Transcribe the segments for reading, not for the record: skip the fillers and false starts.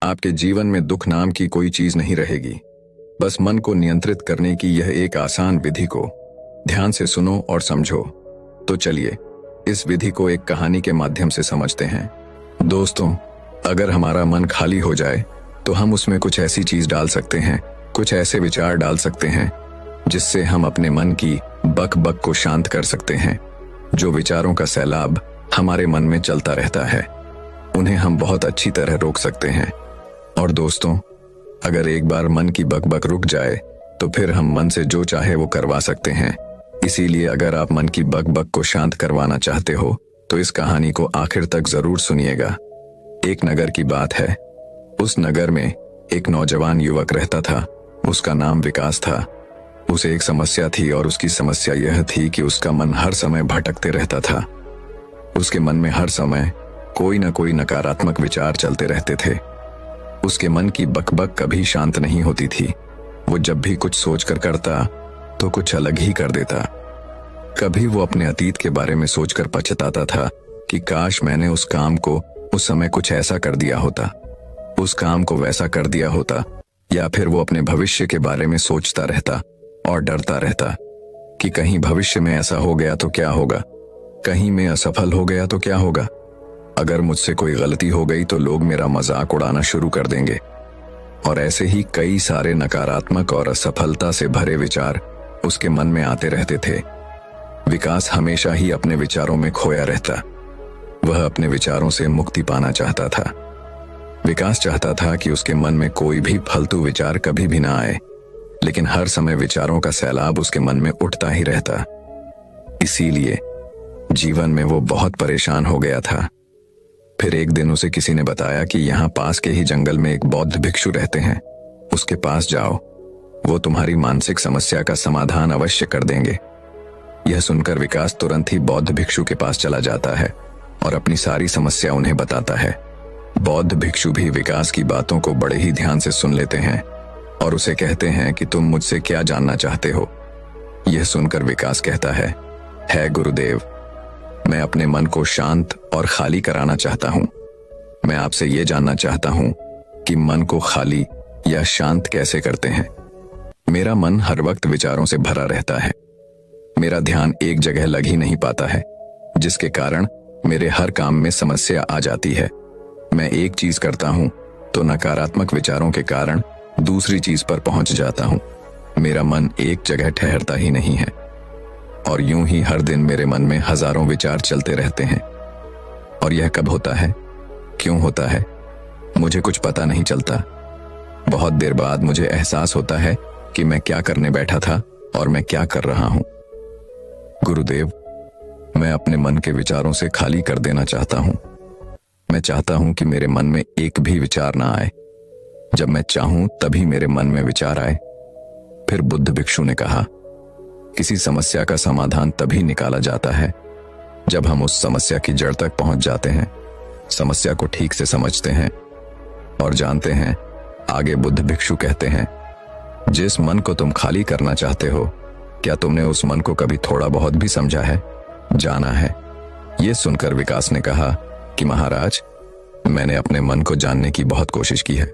आपके जीवन में दुख नाम की कोई चीज नहीं रहेगी। बस मन को नियंत्रित करने की यह एक आसान विधि को ध्यान से सुनो और समझो। तो चलिए इस विधि को एक कहानी के माध्यम से समझते हैं। दोस्तों, अगर हमारा मन खाली हो जाए तो हम उसमें कुछ ऐसी चीज डाल सकते हैं, कुछ ऐसे विचार डाल सकते हैं जिससे हम अपने मन की बक बक को शांत कर सकते हैं। जो विचारों का सैलाब हमारे मन में चलता रहता है, उन्हें हम बहुत अच्छी तरह रोक सकते हैं। और दोस्तों, अगर एक बार मन की बक बक रुक जाए तो फिर हम मन से जो चाहे वो करवा सकते हैं। इसीलिए अगर आप मन की बक बक को शांत करवाना चाहते हो तो इस कहानी को आखिर तक जरूर सुनिएगा। एक नगर की बात है। उस नगर में एक नौजवान युवक रहता था। उसका नाम विकास था। उसे एक समस्या थी और उसकी समस्या यह थी कि उसका मन हर समय भटकते रहता था। उसके मन में हर समय कोई न कोई नकारात्मक विचार चलते रहते थे। उसके मन की बकबक कभी शांत नहीं होती थी। वो जब भी कुछ सोचकर करता तो कुछ अलग ही कर देता। कभी वो अपने अतीत के बारे में सोचकर पछताता था कि काश मैंने उस काम को उस समय कुछ ऐसा कर दिया होता, उस काम को वैसा कर दिया होता। या फिर वो अपने भविष्य के बारे में सोचता रहता और डरता रहता कि कहीं भविष्य में ऐसा हो गया तो क्या होगा, कहीं मैं असफल हो गया तो क्या होगा, अगर मुझसे कोई गलती हो गई तो लोग मेरा मजाक उड़ाना शुरू कर देंगे। और ऐसे ही कई सारे नकारात्मक और असफलता से भरे विचार उसके मन में आते रहते थे। विकास हमेशा ही अपने विचारों में खोया रहता। वह अपने विचारों से मुक्ति पाना चाहता था। विकास चाहता था कि उसके मन में कोई भी फालतू विचार कभी भी ना आए, लेकिन हर समय विचारों का सैलाब उसके मन में उठता ही रहता। इसीलिए जीवन में वो बहुत परेशान हो गया था। फिर एक दिन उसे किसी ने बताया कि यहाँ पास के ही जंगल में एक बौद्ध भिक्षु रहते हैं, उसके पास जाओ, वो तुम्हारी मानसिक समस्या का समाधान अवश्य कर देंगे। यह सुनकर विकास तुरंत ही बौद्ध भिक्षु के पास चला जाता है और अपनी सारी समस्या उन्हें बताता है। बौद्ध भिक्षु भी विकास की बातों को बड़े ही ध्यान से सुन लेते हैं और उसे कहते हैं कि तुम मुझसे क्या जानना चाहते हो। यह सुनकर विकास कहता है गुरुदेव, मैं अपने मन को शांत और खाली कराना चाहता हूं। मैं आपसे यह जानना चाहता हूं कि मन को खाली या शांत कैसे करते हैं। मेरा मन हर वक्त विचारों से भरा रहता है। मेरा ध्यान एक जगह लग ही नहीं पाता है, जिसके कारण मेरे हर काम में समस्या आ जाती है। मैं एक चीज करता हूं तो नकारात्मक विचारों के कारण दूसरी चीज पर पहुंच जाता हूं। मेरा मन एक जगह ठहरता ही नहीं है और यूं ही हर दिन मेरे मन में हजारों विचार चलते रहते हैं। और यह कब होता है, क्यों होता है, मुझे कुछ पता नहीं चलता। बहुत देर बाद मुझे एहसास होता है कि मैं क्या करने बैठा था और मैं क्या कर रहा हूं। गुरुदेव, मैं अपने मन के विचारों से खाली कर देना चाहता हूं। मैं चाहता हूं कि मेरे मन में एक भी विचार ना आए। जब मैं चाहूं तभी मेरे मन में विचार आए। फिर बुद्ध भिक्षु ने कहा, किसी समस्या का समाधान तभी निकाला जाता है जब हम उस समस्या की जड़ तक पहुंच जाते हैं, समस्या को ठीक से समझते हैं और जानते हैं। आगे बुद्ध भिक्षु कहते हैं, जिस मन को तुम खाली करना चाहते हो, क्या तुमने उस मन को कभी थोड़ा बहुत भी समझा है, जाना है? यह सुनकर विकास ने कहा कि महाराज, मैंने अपने मन को जानने की बहुत कोशिश की है,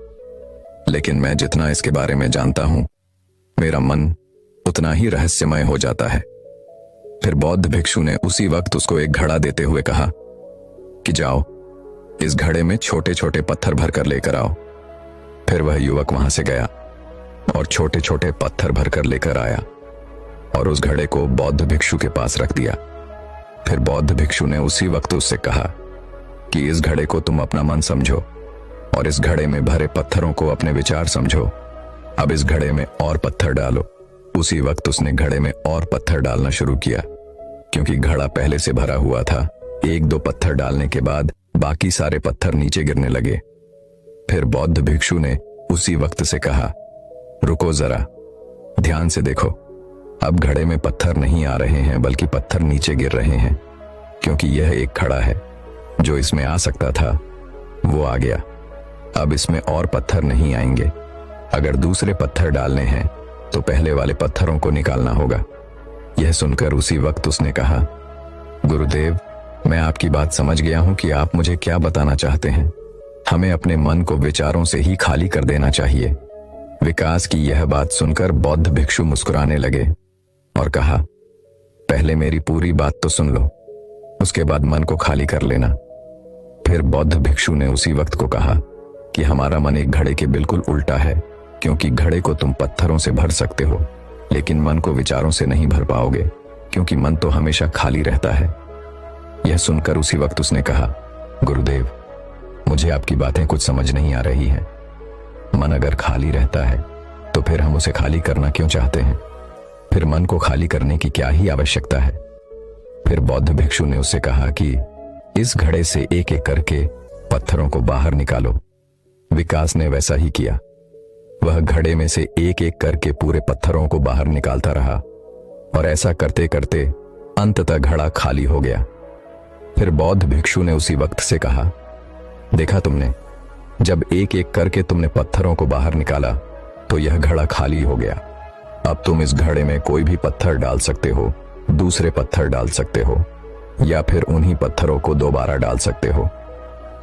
लेकिन मैं जितना इसके बारे में जानता हूं, मेरा मन उतना ही रहस्यमय हो जाता है। फिर बौद्ध भिक्षु ने उसी वक्त उसको एक घड़ा देते हुए कहा कि जाओ, इस घड़े में छोटे छोटे पत्थर भरकर लेकर आओ। फिर वह युवक वहां से गया और छोटे छोटे पत्थर भरकर लेकर आया और उस घड़े को बौद्ध भिक्षु के पास रख दिया। फिर बौद्ध भिक्षु ने उसी वक्त उससे कहा कि इस घड़े को तुम अपना मन समझो और इस घड़े में भरे पत्थरों को अपने विचार समझो। अब इस घड़े में और पत्थर डालो। उसी वक्त उसने घड़े में और पत्थर डालना शुरू किया। क्योंकि घड़ा पहले से भरा हुआ था, एक दो पत्थर डालने के बाद बाकी सारे पत्थर नीचे गिरने लगे। फिर बौद्ध भिक्षु ने उसी वक्त से कहा, रुको जरा, ध्यान से देखो। अब घड़े में पत्थर नहीं आ रहे हैं, बल्कि पत्थर नीचे गिर रहे हैं, क्योंकि यह एक घड़ा है। जो इसमें आ सकता था वो आ गया। अब इसमें और पत्थर नहीं आएंगे। अगर दूसरे पत्थर डालने हैं तो पहले वाले पत्थरों को निकालना होगा। यह सुनकर उसी वक्त उसने कहा, गुरुदेव, मैं आपकी बात समझ गया हूं कि आप मुझे क्या बताना चाहते हैं। हमें अपने मन को विचारों से ही खाली कर देना चाहिए। विकास की यह बात सुनकर बौद्ध भिक्षु मुस्कुराने लगे और कहा, पहले मेरी पूरी बात तो सुन लो, उसके बाद मन को खाली कर लेना। फिर बौद्ध भिक्षु ने उसी वक्त को कहा कि हमारा मन एक घड़े के बिल्कुल उल्टा है, क्योंकि घड़े को तुम पत्थरों से भर सकते हो, लेकिन मन को विचारों से नहीं भर पाओगे, क्योंकि मन तो हमेशा खाली रहता है। यह सुनकर उसी वक्त उसने कहा, गुरुदेव, मुझे आपकी बातें कुछ समझ नहीं आ रही हैं। मन अगर खाली रहता है तो फिर हम उसे खाली करना क्यों चाहते हैं? फिर मन को खाली करने की क्या ही आवश्यकता है? फिर बौद्ध भिक्षु ने उससे कहा कि इस घड़े से एक एक करके पत्थरों को बाहर निकालो। विकास ने वैसा ही किया। वह घड़े में से एक एक करके पूरे पत्थरों को बाहर निकालता रहा और ऐसा करते करते अंततः घड़ा खाली हो गया। फिर बौद्ध भिक्षु ने उसी वक्त से कहा, देखा तुमने, जब एक एक करके तुमने पत्थरों को बाहर निकाला तो यह घड़ा खाली हो गया। अब तुम इस घड़े में कोई भी पत्थर डाल सकते हो, दूसरे पत्थर डाल सकते हो, या फिर उन्हीं पत्थरों को दोबारा डाल सकते हो।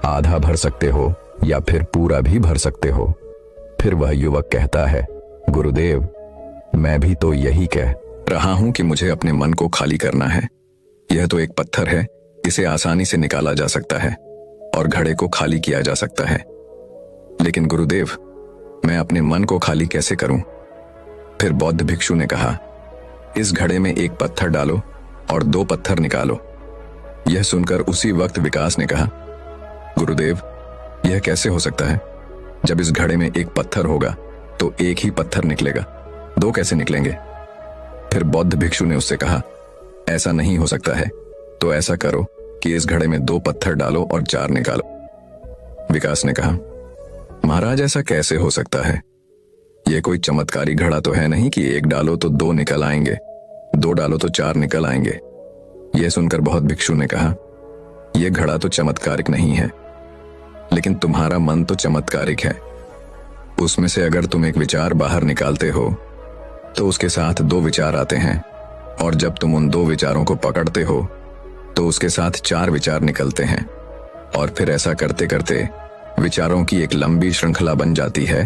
आधा भर सकते हो या फिर पूरा भी भर सकते हो। फिर वह युवक कहता है, गुरुदेव, मैं भी तो यही कह रहा हूं कि मुझे अपने मन को खाली करना है। यह तो एक पत्थर है, इसे आसानी से निकाला जा सकता है और घड़े को खाली किया जा सकता है, लेकिन गुरुदेव, मैं अपने मन को खाली कैसे करूं? फिर बौद्ध भिक्षु ने कहा, इस घड़े में एक पत्थर डालो और दो पत्थर निकालो। यह सुनकर उसी वक्त विकास ने कहा, गुरुदेव, यह कैसे हो सकता है? जब इस घड़े में एक पत्थर होगा तो एक ही पत्थर निकलेगा, दो कैसे निकलेंगे? फिर बौद्ध भिक्षु ने उससे कहा, ऐसा नहीं हो सकता है, तो ऐसा करो कि इस घड़े में दो पत्थर डालो और चार निकालो। विकास ने कहा, महाराज, ऐसा कैसे हो सकता है? यह कोई चमत्कारी घड़ा तो है नहीं कि एक डालो तो दो निकल आएंगे, दो डालो तो चार निकल आएंगे। यह सुनकर बौद्ध भिक्षु ने कहा, यह घड़ा तो चमत्कारिक नहीं है, लेकिन तुम्हारा मन तो चमत्कारिक है। उसमें से अगर तुम एक विचार बाहर निकालते हो तो उसके साथ दो विचार आते हैं, और जब तुम उन दो विचारों को पकड़ते हो तो उसके साथ चार विचार निकलते हैं, और फिर ऐसा करते करते विचारों की एक लंबी श्रृंखला बन जाती है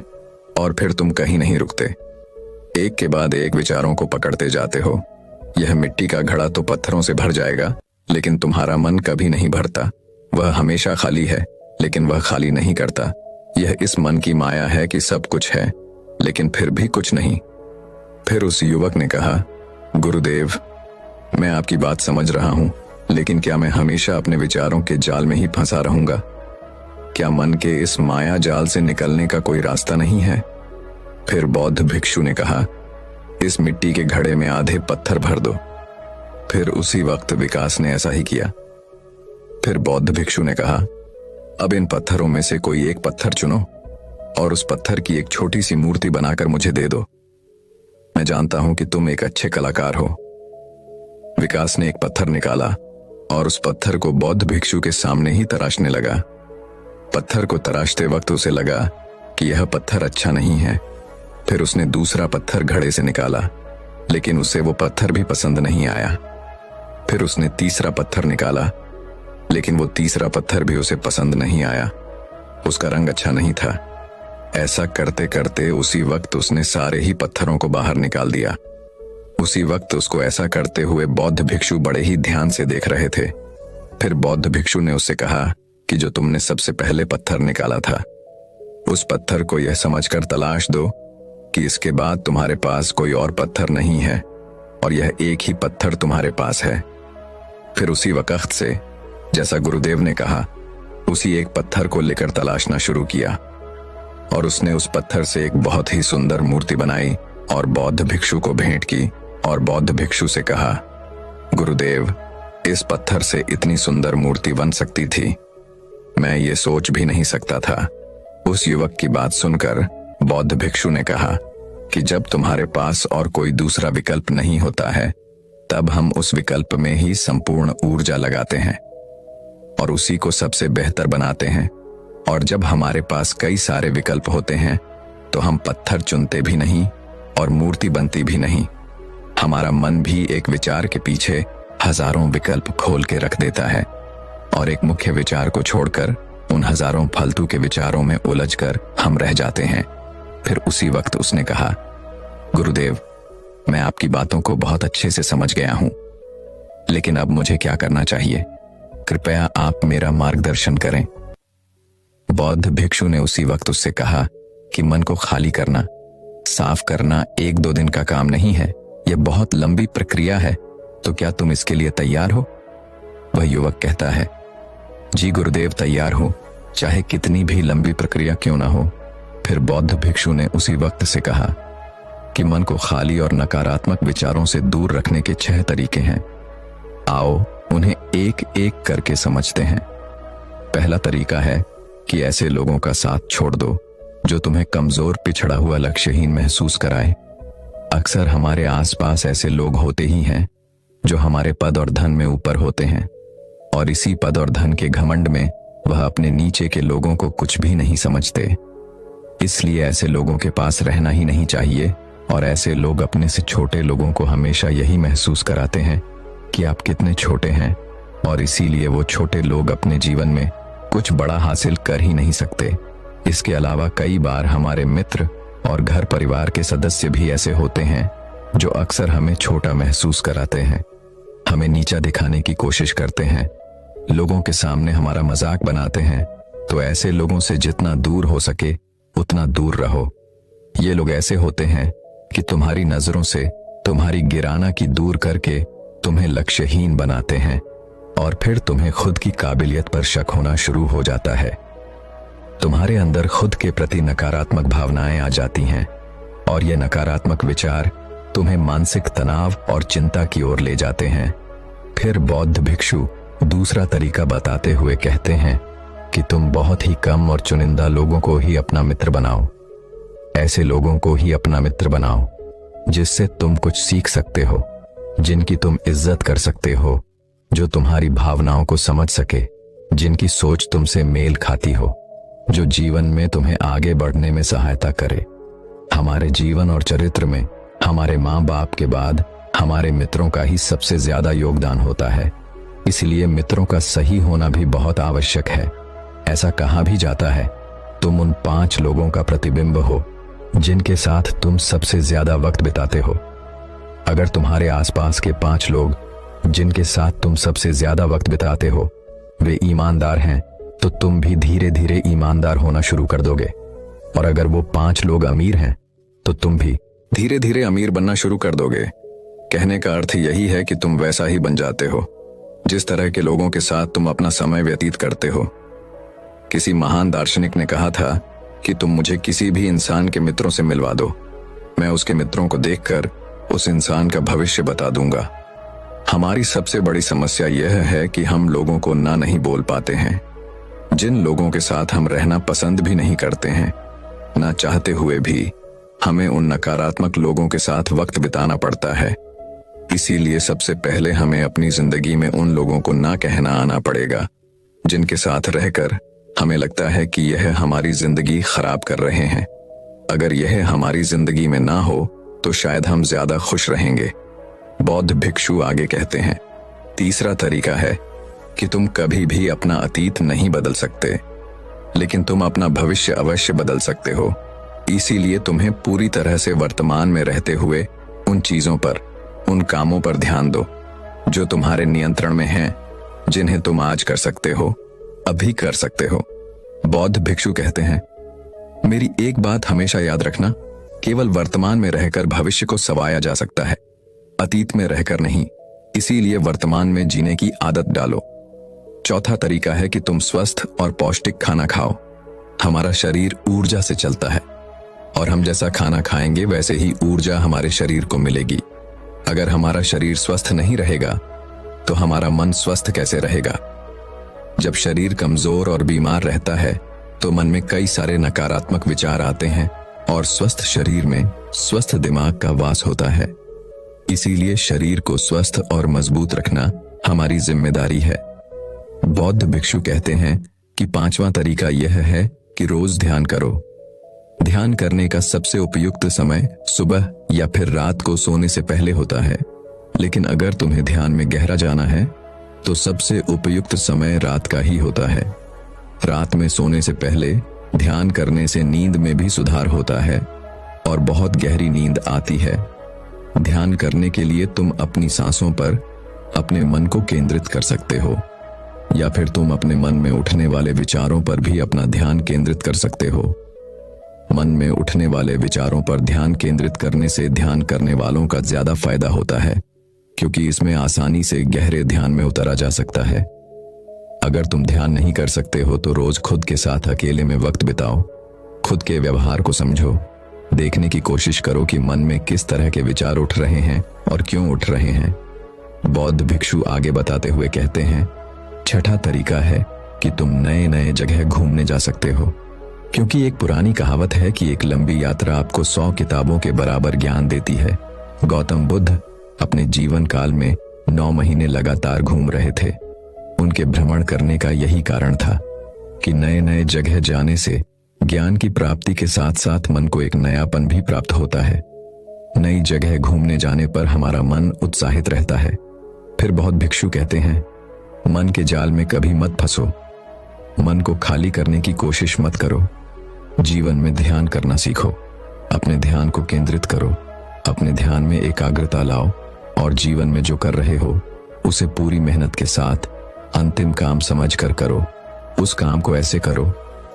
और फिर तुम कहीं नहीं रुकते। एक के बाद एक विचारों को पकड़ते जाते हो। यह मिट्टी का घड़ा तो पत्थरों से भर जाएगा, लेकिन तुम्हारा मन कभी नहीं भरता। वह हमेशा खाली है, लेकिन वह खाली नहीं करता। यह इस मन की माया है कि सब कुछ है, लेकिन फिर भी कुछ नहीं। फिर उस युवक ने कहा, गुरुदेव, मैं आपकी बात समझ रहा हूं, लेकिन क्या मैं हमेशा अपने विचारों के जाल में ही फंसा रहूंगा? क्या मन के इस माया जाल से निकलने का कोई रास्ता नहीं है? फिर बौद्ध भिक्षु ने कहा, इस मिट्टी के घड़े में आधे पत्थर भर दो। फिर उसी वक्त विकास ने ऐसा ही किया। फिर बौद्ध भिक्षु ने कहा, अब इन पत्थरों में से कोई एक पत्थर चुनो और उस पत्थर की एक छोटी सी मूर्ति बनाकर मुझे दे दो। मैं जानता हूं कि तुम एक अच्छे कलाकार हो। विकास ने एक पत्थर निकाला और उस पत्थर को बौद्ध भिक्षु के सामने ही तराशने लगा। पत्थर को तराशते वक्त उसे लगा कि यह पत्थर अच्छा नहीं है। फिर उसने दूसरा पत्थर घड़े से निकाला, लेकिन उसे वो पत्थर भी पसंद नहीं आया। फिर उसने तीसरा पत्थर निकाला, लेकिन वो तीसरा पत्थर भी उसे पसंद नहीं आया। उसका रंग अच्छा नहीं था। ऐसा करते करते उसी वक्त उसने सारे ही पत्थरों को बाहर निकाल दिया। उसी वक्त उसको ऐसा करते हुए बौद्ध भिक्षु बड़े ही ध्यान से देख रहे थे। फिर बौद्ध भिक्षु ने उससे कहा कि जो तुमने सबसे पहले पत्थर निकाला था, उस पत्थर को यह समझकर तलाश दो कि इसके बाद तुम्हारे पास कोई और पत्थर नहीं है और यह एक ही पत्थर तुम्हारे पास है। फिर उसी वक्त से, जैसा गुरुदेव ने कहा, उसी एक पत्थर को लेकर तलाशना शुरू किया और उसने उस पत्थर से एक बहुत ही सुंदर मूर्ति बनाई और बौद्ध भिक्षु को भेंट की और बौद्ध भिक्षु से कहा, गुरुदेव, इस पत्थर से इतनी सुंदर मूर्ति बन सकती थी, मैं ये सोच भी नहीं सकता था। उस युवक की बात सुनकर बौद्ध भिक्षु ने कहा कि जब तुम्हारे पास और कोई दूसरा विकल्प नहीं होता है, तब हम उस विकल्प में ही संपूर्ण ऊर्जा लगाते हैं और उसी को सबसे बेहतर बनाते हैं। और जब हमारे पास कई सारे विकल्प होते हैं तो हम पत्थर चुनते भी नहीं और मूर्ति बनती भी नहीं। हमारा मन भी एक विचार के पीछे हजारों विकल्प खोल के रख देता है और एक मुख्य विचार को छोड़कर उन हजारों फालतू के विचारों में उलझकर हम रह जाते हैं। फिर उसी वक्त उसने कहा, गुरुदेव, मैं आपकी बातों को बहुत अच्छे से समझ गया हूं, लेकिन अब मुझे क्या करना चाहिए? कृपया आप मेरा मार्गदर्शन करें। बौद्ध भिक्षु ने उसी वक्त उससे कहा कि मन को खाली करना, साफ करना 1-2 दिन का काम नहीं है, यह बहुत लंबी प्रक्रिया है। तो क्या तुम इसके लिए तैयार हो? वह युवक कहता है, जी गुरुदेव, तैयार हो, चाहे कितनी भी लंबी प्रक्रिया क्यों ना हो। फिर बौद्ध भिक्षु ने उसी वक्त से कहा कि मन को खाली और नकारात्मक विचारों से दूर रखने के 6 तरीके हैं। आओ उन्हें एक एक करके समझते हैं। पहला तरीका है कि ऐसे लोगों का साथ छोड़ दो जो तुम्हें कमजोर, पिछड़ा हुआ, लक्ष्यहीन महसूस कराए। अक्सर हमारे आसपास ऐसे लोग होते ही हैं जो हमारे पद और धन में ऊपर होते हैं, और इसी पद और धन के घमंड में वह अपने नीचे के लोगों को कुछ भी नहीं समझते। इसलिए ऐसे लोगों के पास रहना ही नहीं चाहिए, और ऐसे लोग अपने से छोटे लोगों को हमेशा यही महसूस कराते हैं कि आप कितने छोटे हैं, और इसीलिए वो छोटे लोग अपने जीवन में कुछ बड़ा हासिल कर ही नहीं सकते। इसके अलावा कई बार हमारे मित्र और घर परिवार के सदस्य भी ऐसे होते हैं जो अक्सर हमें छोटा महसूस कराते हैं, हमें नीचा दिखाने की कोशिश करते हैं, लोगों के सामने हमारा मजाक बनाते हैं। तो ऐसे लोगों से जितना दूर हो सके उतना दूर रहो। ये लोग ऐसे होते हैं कि तुम्हारी नजरों से तुम्हारी गिराना की दूर करके तुम्हें लक्ष्यहीन बनाते हैं, और फिर तुम्हें खुद की काबिलियत पर शक होना शुरू हो जाता है। तुम्हारे अंदर खुद के प्रति नकारात्मक भावनाएं आ जाती हैं, और ये नकारात्मक विचार तुम्हें मानसिक तनाव और चिंता की ओर ले जाते हैं। फिर बौद्ध भिक्षु दूसरा तरीका बताते हुए कहते हैं कि तुम बहुत ही कम और चुनिंदा लोगों को ही अपना मित्र बनाओ। ऐसे लोगों को ही अपना मित्र बनाओ जिससे तुम कुछ सीख सकते हो, जिनकी तुम इज्जत कर सकते हो, जो तुम्हारी भावनाओं को समझ सके, जिनकी सोच तुमसे मेल खाती हो, जो जीवन में तुम्हें आगे बढ़ने में सहायता करे। हमारे जीवन और चरित्र में हमारे माँ बाप के बाद हमारे मित्रों का ही सबसे ज्यादा योगदान होता है। इसलिए मित्रों का सही होना भी बहुत आवश्यक है। ऐसा कहा भी जाता है, तुम उन 5 लोगों का प्रतिबिंब हो जिनके साथ तुम सबसे ज्यादा वक्त बिताते हो। अगर तुम्हारे आसपास के 5 लोग जिनके साथ तुम सबसे ज्यादा वक्त बिताते हो वे ईमानदार हैं, तो तुम भी धीरे धीरे ईमानदार होना शुरू कर दोगे। और अगर वो 5 लोग अमीर हैं तो तुम भी धीरे धीरे अमीर बनना शुरू कर दोगे। कहने का अर्थ यही है कि तुम वैसा ही बन जाते हो जिस तरह के लोगों के साथ तुम अपना समय व्यतीत करते हो। किसी महान दार्शनिक ने कहा था कि तुम मुझे किसी भी इंसान के मित्रों से मिलवा दो, मैं उसके मित्रों को देखकर उस इंसान का भविष्य बता दूंगा। हमारी सबसे बड़ी समस्या यह है कि हम लोगों को ना नहीं बोल पाते हैं। जिन लोगों के साथ हम रहना पसंद भी नहीं करते हैं, ना चाहते हुए भी हमें उन नकारात्मक लोगों के साथ वक्त बिताना पड़ता है। इसीलिए सबसे पहले हमें अपनी जिंदगी में उन लोगों को ना कहना आना पड़ेगा जिनके साथ रहकर हमें लगता है कि यह हमारी जिंदगी खराब कर रहे हैं। अगर यह हमारी जिंदगी में ना हो तो शायद हम ज्यादा खुश रहेंगे। बौद्ध भिक्षु आगे कहते हैं, तीसरा तरीका है कि तुम कभी भी अपना अतीत नहीं बदल सकते, लेकिन तुम अपना भविष्य अवश्य बदल सकते हो। इसीलिए तुम्हें पूरी तरह से वर्तमान में रहते हुए उन चीजों पर, उन कामों पर ध्यान दो जो तुम्हारे नियंत्रण में हैं, जिन्हें तुम आज कर सकते हो, अभी कर सकते हो। बौद्ध भिक्षु कहते हैं, मेरी एक बात हमेशा याद रखना, केवल वर्तमान में रहकर भविष्य को संवारा जा सकता है, अतीत में रहकर नहीं। इसीलिए वर्तमान में जीने की आदत डालो। चौथा तरीका है कि तुम स्वस्थ और पौष्टिक खाना खाओ। हमारा शरीर ऊर्जा से चलता है, और हम जैसा खाना खाएंगे वैसे ही ऊर्जा हमारे शरीर को मिलेगी। अगर हमारा शरीर स्वस्थ नहीं रहेगा तो हमारा मन स्वस्थ कैसे रहेगा? जब शरीर कमजोर और बीमार रहता है तो मन में कई सारे नकारात्मक विचार आते हैं, और स्वस्थ शरीर में स्वस्थ दिमाग का वास होता है। इसीलिए शरीर को स्वस्थ और मजबूत रखना हमारी जिम्मेदारी है। बौद्ध भिक्षु कहते हैं कि 5वां तरीका यह है कि रोज ध्यान करो। ध्यान करने का सबसे उपयुक्त समय सुबह या फिर रात को सोने से पहले होता है, लेकिन अगर तुम्हें ध्यान में गहरा जाना है तो सबसे उपयुक्त समय रात का ही होता है। रात में सोने से पहले ध्यान करने से नींद में भी सुधार होता है और बहुत गहरी नींद आती है। ध्यान करने के लिए तुम अपनी सांसों पर अपने मन को केंद्रित कर सकते हो, या फिर तुम अपने मन में उठने वाले विचारों पर भी अपना ध्यान केंद्रित कर सकते हो। मन में उठने वाले विचारों पर ध्यान केंद्रित करने से ध्यान करने वालों का ज्यादा फायदा होता है, क्योंकि इसमें आसानी से गहरे ध्यान में उतरा जा सकता है। अगर तुम ध्यान नहीं कर सकते हो तो रोज खुद के साथ अकेले में वक्त बिताओ, खुद के व्यवहार को समझो, देखने की कोशिश करो कि मन में किस तरह के विचार उठ रहे हैं और क्यों उठ रहे हैं। बौद्ध भिक्षु आगे बताते हुए कहते हैं, छठा तरीका है कि तुम नए नए जगह घूमने जा सकते हो, क्योंकि एक पुरानी कहावत है कि एक लंबी यात्रा आपको 100 किताबों के बराबर ज्ञान देती है। गौतम बुद्ध अपने जीवन काल में 9 महीने लगातार घूम रहे थे। उनके भ्रमण करने का यही कारण था कि नए नए जगह जाने से ज्ञान की प्राप्ति के साथ साथ मन को एक नयापन भी प्राप्त होता है। नई जगह घूमने जाने पर हमारा मन उत्साहित रहता है। फिर बहुत भिक्षु कहते हैं, मन के जाल में कभी मत फंसो, मन को खाली करने की कोशिश मत करो, जीवन में ध्यान करना सीखो, अपने ध्यान को केंद्रित करो, अपने ध्यान में एकाग्रता लाओ और जीवन में जो कर रहे हो उसे पूरी मेहनत के साथ अंतिम काम समझकर करो। उस काम को ऐसे करो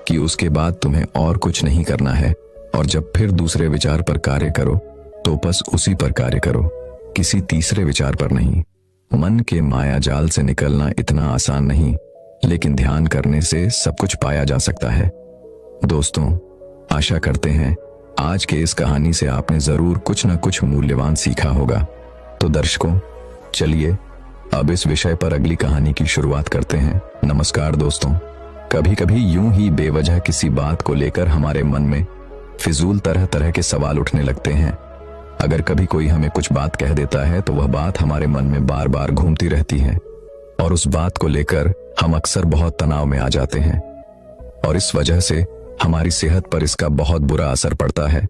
कि उसके बाद तुम्हें और कुछ नहीं करना है, और जब फिर दूसरे विचार पर कार्य करो तो बस उसी पर कार्य करो, किसी तीसरे विचार पर नहीं। मन के माया जाल से निकलना इतना आसान नहीं, लेकिन ध्यान करने से सब कुछ पाया जा सकता है। दोस्तों, आशा करते हैं आज के इस कहानी से आपने जरूर कुछ न कुछ मूल्यवान सीखा होगा। तो दर्शकों, चलिए अब इस विषय पर अगली कहानी की शुरुआत करते हैं। नमस्कार दोस्तों, कभी कभी यूं ही बेवजह किसी बात को लेकर हमारे मन में फिजूल तरह तरह के सवाल उठने लगते हैं। अगर कभी कोई हमें कुछ बात कह देता है तो वह बात हमारे मन में बार बार घूमती रहती है और उस बात को लेकर हम अक्सर बहुत तनाव में आ जाते हैं, और इस वजह से हमारी सेहत पर इसका बहुत बुरा असर पड़ता है।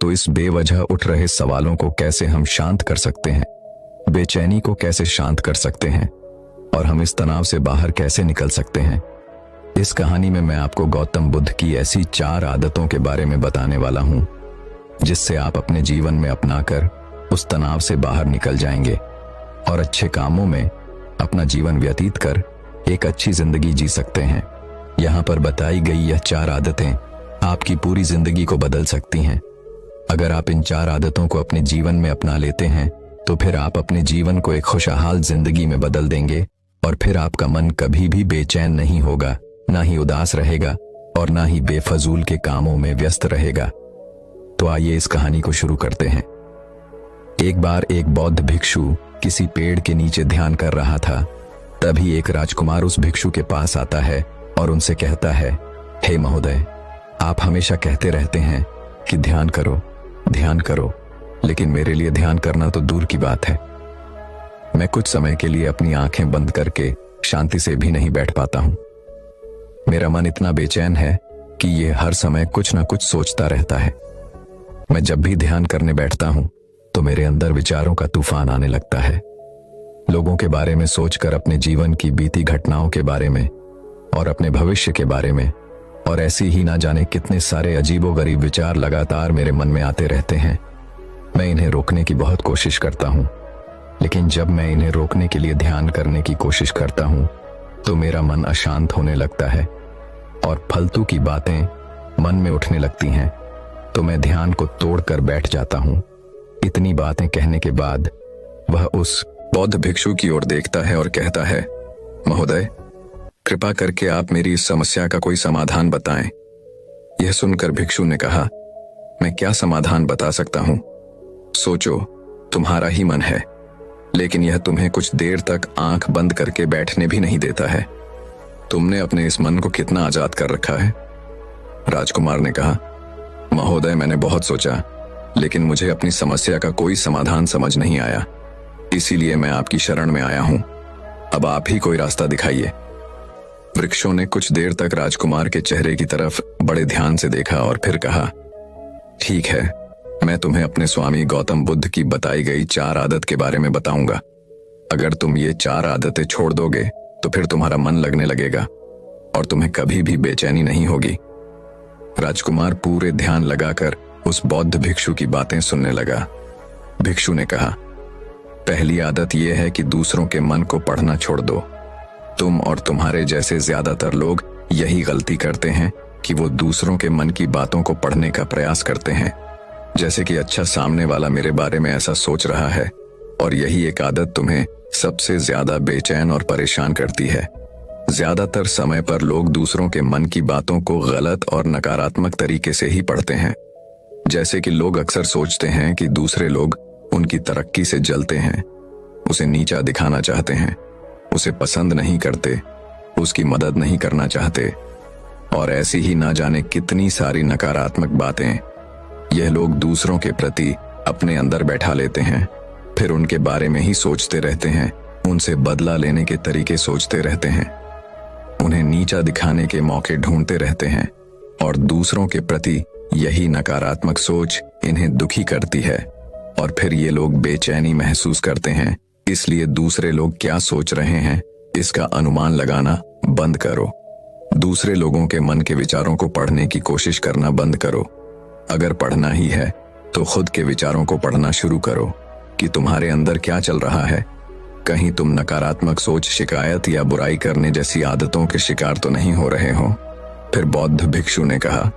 तो इस बेवजह उठ रहे सवालों को कैसे हम शांत कर सकते हैं, बेचैनी को कैसे शांत कर सकते हैं, और हम इस तनाव से बाहर कैसे निकल सकते हैं, इस कहानी में मैं आपको गौतम बुद्ध की ऐसी 4 आदतों के बारे में बताने वाला हूं, जिससे आप अपने जीवन में अपनाकर उस तनाव से बाहर निकल जाएंगे और अच्छे कामों में अपना जीवन व्यतीत कर एक अच्छी जिंदगी जी सकते हैं। यहाँ पर बताई गई यह 4 आदतें आपकी पूरी जिंदगी को बदल सकती हैं। अगर आप इन 4 आदतों को अपने जीवन में अपना लेते हैं तो फिर आप अपने जीवन को एक खुशहाल जिंदगी में बदल देंगे, और फिर आपका मन कभी भी बेचैन नहीं होगा, ना ही उदास रहेगा और ना ही बेफजूल के कामों में व्यस्त रहेगा। तो आइए इस कहानी को शुरू करते हैं। एक बार एक बौद्ध भिक्षु किसी पेड़ के नीचे ध्यान कर रहा था। तभी एक राजकुमार उस भिक्षु के पास आता है और उनसे कहता है, हे महोदय, आप हमेशा कहते रहते हैं कि ध्यान करो, लेकिन मेरे लिए ध्यान करना तो दूर की बात है। मैं कुछ समय के लिए अपनी आंखें बंद करके शांति से भी नहीं बैठ पाता हूं। मेरा मन इतना बेचैन है कि ये हर समय कुछ न कुछ सोचता रहता है। मैं जब भी ध्यान करने बैठता हूं तो मेरे अंदर विचारों का तूफान आने लगता है। लोगों के बारे में सोचकर, अपने जीवन की बीती घटनाओं के बारे में और अपने भविष्य के बारे में, और ऐसे ही ना जाने कितने सारे अजीबोगरीब विचार लगातार मेरे मन में आते रहते हैं। मैं इन्हें रोकने की बहुत कोशिश करता हूं, लेकिन जब मैं इन्हें रोकने के लिए ध्यान करने की कोशिश करता हूं तो मेरा मन अशांत होने लगता है और फालतू की बातें मन में उठने लगती हैं, तो मैं ध्यान को तोड़कर बैठ जाता हूं। इतनी बातें कहने के बाद वह उस बौद्ध भिक्षु की ओर देखता है और कहता है, महोदय, कृपा करके आप मेरी इस समस्या का कोई समाधान बताएं। यह सुनकर भिक्षु ने कहा, मैं क्या समाधान बता सकता हूं? सोचो, तुम्हारा ही मन है, लेकिन यह तुम्हें कुछ देर तक आंख बंद करके बैठने भी नहीं देता है। तुमने अपने इस मन को कितना आजाद कर रखा है? राजकुमार ने कहा, महोदय, मैंने बहुत सोचा, लेकिन मुझे अपनी समस्या का कोई समाधान समझ नहीं आया, इसीलिए मैं आपकी शरण में आया हूं। अब आप ही कोई रास्ता दिखाइए। वृक्षों ने कुछ देर तक राजकुमार के चेहरे की तरफ बड़े ध्यान से देखा और फिर कहा, ठीक है, मैं तुम्हें अपने स्वामी गौतम बुद्ध की बताई गई 4 आदत के बारे में बताऊंगा। अगर तुम ये 4 आदतें छोड़ दोगे तो फिर तुम्हारा मन लगने लगेगा और तुम्हें कभी भी बेचैनी नहीं होगी। राजकुमार पूरे ध्यान लगाकर उस बौद्ध भिक्षु की बातें सुनने लगा। भिक्षु ने कहा, पहली आदत यह है कि दूसरों के मन को पढ़ना छोड़ दो। तुम और तुम्हारे जैसे ज्यादातर लोग यही गलती करते हैं कि वो दूसरों के मन की बातों को पढ़ने का प्रयास करते हैं, जैसे कि अच्छा सामने वाला मेरे बारे में ऐसा सोच रहा है, और यही एक आदत तुम्हें सबसे ज्यादा बेचैन और परेशान करती है। ज्यादातर समय पर लोग दूसरों के मन की बातों को गलत और नकारात्मक तरीके से ही पढ़ते हैं। जैसे कि लोग अक्सर सोचते हैं कि दूसरे लोग उनकी तरक्की से जलते हैं, उसे नीचा दिखाना चाहते हैं, उसे पसंद नहीं करते, उसकी मदद नहीं करना चाहते, और ऐसी ही ना जाने कितनी सारी नकारात्मक बातें यह लोग दूसरों के प्रति अपने अंदर बैठा लेते हैं। फिर उनके बारे में ही सोचते रहते हैं, उनसे बदला लेने के तरीके सोचते रहते हैं, उन्हें नीचा दिखाने के मौके ढूंढते रहते हैं, और दूसरों के प्रति यही नकारात्मक सोच इन्हें दुखी करती है। और फिर ये लोग बेचैनी महसूस करते हैं। इसलिए दूसरे लोग क्या सोच रहे हैं इसका अनुमान लगाना बंद करो। दूसरे लोगों के मन के विचारों को पढ़ने की कोशिश करना बंद करो। अगर पढ़ना ही है तो खुद के विचारों को पढ़ना शुरू करो कि तुम्हारे अंदर क्या चल रहा है। कहीं तुम नकारात्मक सोच, शिकायत या बुराई करने जैसी आदतों के शिकार तो नहीं हो रहे हो। फिर बौद्ध भिक्षु ने कहा,